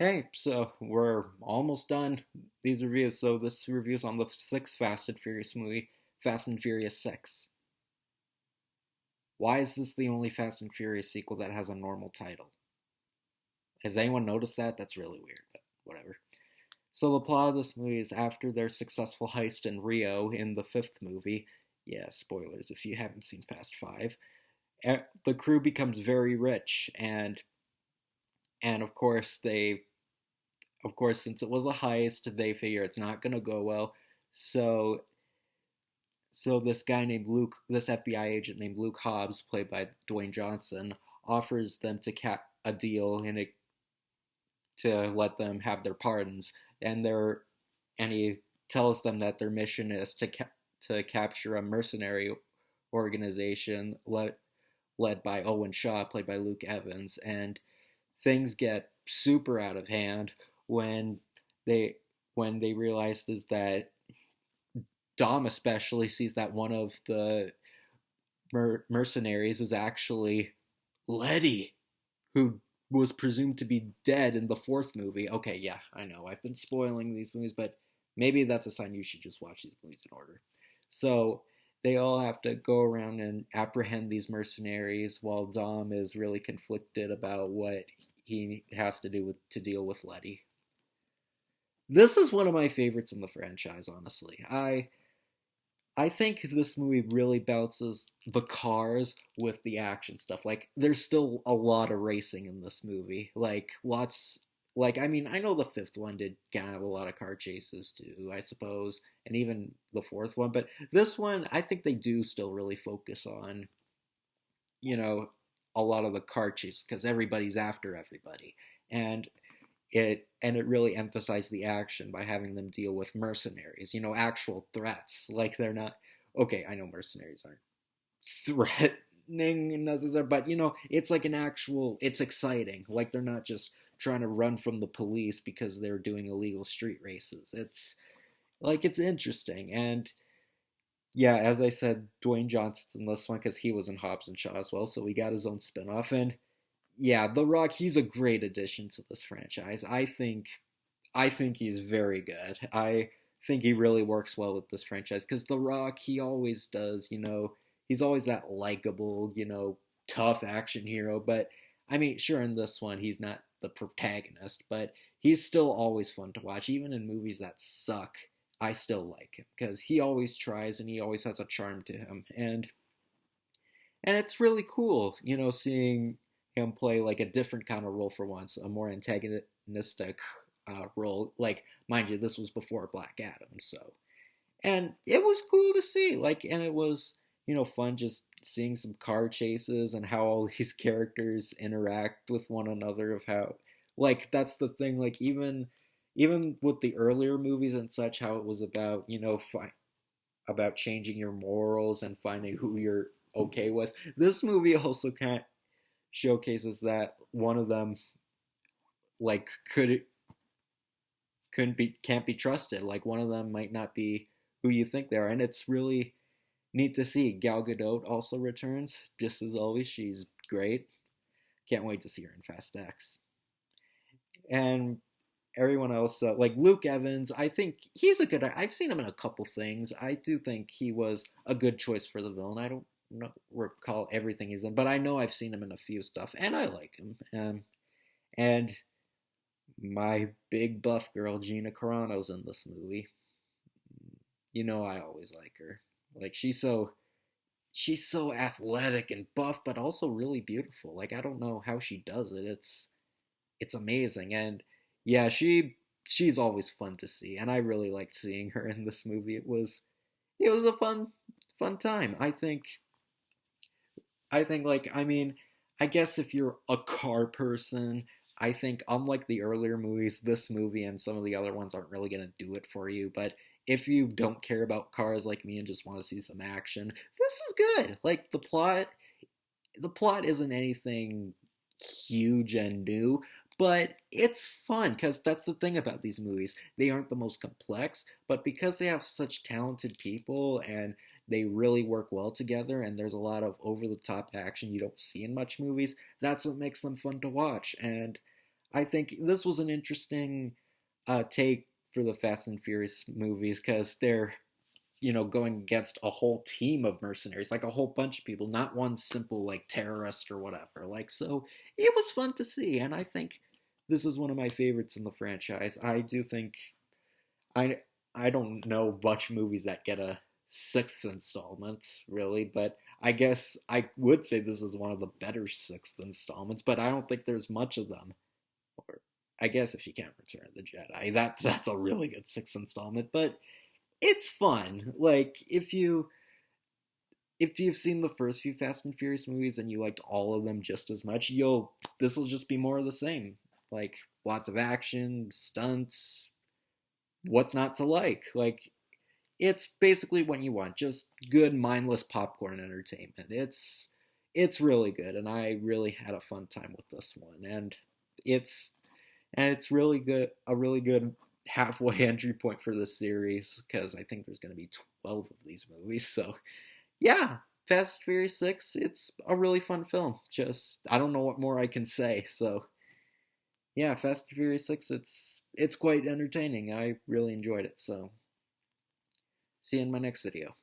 Hey, so we're almost done these reviews. So this review is on the sixth Fast and Furious movie, Fast and Furious 6. Why is this the only Fast and Furious sequel that has a normal title? Has anyone noticed that? That's really weird, but whatever. So the plot of this movie is after their successful heist in Rio in the fifth movie. Yeah, spoilers if you haven't seen Fast 5. The crew becomes very rich and of course, since it was a heist, they figure it's not going to go well. So, so this guy named Luke, this FBI agent named Luke Hobbs, played by Dwayne Johnson, offers them to cap a deal to let them have their pardons, and he tells them that their mission is to capture a mercenary organization led by Owen Shaw, played by Luke Evans, and things get super out of hand when they realize is that Dom especially sees that one of the mercenaries is actually Letty, who was presumed to be dead in the fourth movie. Okay, yeah, I know I've been spoiling these movies, but maybe that's a sign you should just watch these movies in order. So they all have to go around and apprehend these mercenaries while Dom is really conflicted about what he has to do to deal with Letty. This is one of my favorites in the franchise, honestly. I think this movie really balances the cars with the action stuff. Like, there's still a lot of racing in this movie. I mean, I know the fifth one did kind of a lot of car chases too, I suppose, and even the fourth one. But this one, I think they do still really focus on, you know, a lot of the car chases because everybody's after everybody, and it really emphasized the action by having them deal with mercenaries, actual threats. Like, they're not okay. I know mercenaries aren't threatening necessarily, but it's like an actual. It's exciting. Like, they're not just trying to run from the police because they're doing illegal street races. It's interesting, and yeah, as I said, Dwayne Johnson's in this one because he was in Hobbs and Shaw as well, so he got his own spinoff. And yeah, The Rock, he's a great addition to this franchise. I think he's very good. I think he really works well with this franchise because The Rock, he always does, he's always that likable, tough action hero. But I mean, sure, in this one, he's not the protagonist, but he's still always fun to watch. Even in movies that suck, I still like him because he always tries and he always has a charm to him. And it's really cool, seeing him play like a different kind of role for once, a more antagonistic role. Like, mind you, this was before Black Adam, so and it was cool to see. Like, and it was fun just seeing some car chases and how all these characters interact with one another. Of how, like, that's the thing. Like, even with the earlier movies and such, how it was about about changing your morals and finding who you're okay with. This movie also kind of showcases that one of them like can't be trusted. Like, one of them might not be who you think they are, and it's really neat to see. Gal Gadot also returns, just as always. She's great. Can't wait to see her in Fast X. And everyone else, like Luke Evans, I think he's a good. I've seen him in a couple things. I do think he was a good choice for the villain. I don't recall everything he's in, but I know I've seen him in a few stuff, and I like him. And my big buff girl Gina Carano's in this movie. I always like her. Like, she's so athletic and buff, but also really beautiful. Like, I don't know how she does it. It's amazing. And yeah, she's always fun to see, and I really liked seeing her in this movie. It was a fun time. I think, like, I mean, I guess if you're a car person, I think unlike the earlier movies, this movie and some of the other ones aren't really going to do it for you. But if you don't care about cars like me and just want to see some action, this is good. Like, the plot isn't anything huge and new, but it's fun because that's the thing about these movies. They aren't the most complex, but because they have such talented people and they really work well together, and there's a lot of over the top action you don't see in much movies, that's what makes them fun to watch. And I think this was an interesting take for the Fast and Furious movies because they're going against a whole team of mercenaries, like a whole bunch of people, not one simple like terrorist or whatever. Like, so it was fun to see, and I think this is one of my favorites in the franchise. I do think I I don't know much movies that get a sixth installment really, but I guess I would say this is one of the better sixth installments. But I don't think there's much of them. Or I guess if you can't Return of the Jedi, that's a really good sixth installment. But it's fun. Like if you've seen the first few Fast and Furious movies and you liked all of them just as much, you'll this will just be more of the same. Like lots of action, stunts, what's not to like? Like it's basically what you want, just good mindless popcorn entertainment. It's really good and I really had a fun time with this one. It's it's really good, a really good halfway entry point for this series because I think there's going to be 12 of these movies. So yeah, Fast and Furious 6, it's a really fun film. Just, I don't know what more I can say. So, yeah, Fast and Furious 6, it's quite entertaining. I really enjoyed it. So, see you in my next video.